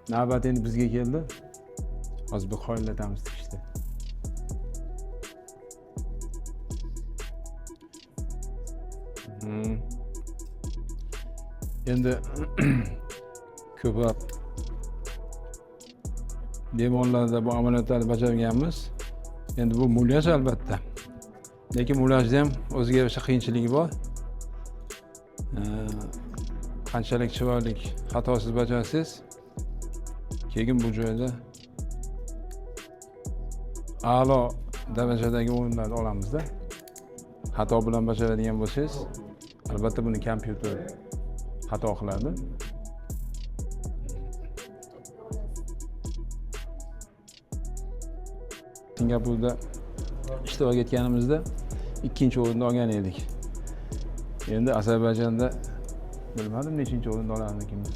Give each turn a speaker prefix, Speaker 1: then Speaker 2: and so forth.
Speaker 1: Navbat endi bizga keldi. Hozir bir qoyillatamiz işte. Endi ko'plab bemorlarda bu amaliyotlarni bajarganmiz. Endi bu mulyaj albatta. Lekin mulyajda ham o'ziga yarasha qiyinchiligi bor. Qanchalik chiroyli xatosiz bajarsangiz, keyin bu joyda a'lo darajadagi o'yinlarni olamizda. Xato bilan bajaradigan bo'lsangiz, albatta buni kompyuter xato qiladi. Singapurda ishtirok etganimizda 2-chi o'rinni olgan edik. Endi Ozarbayjonda bilmadim nechinchi o'rinni olarmikanmiz.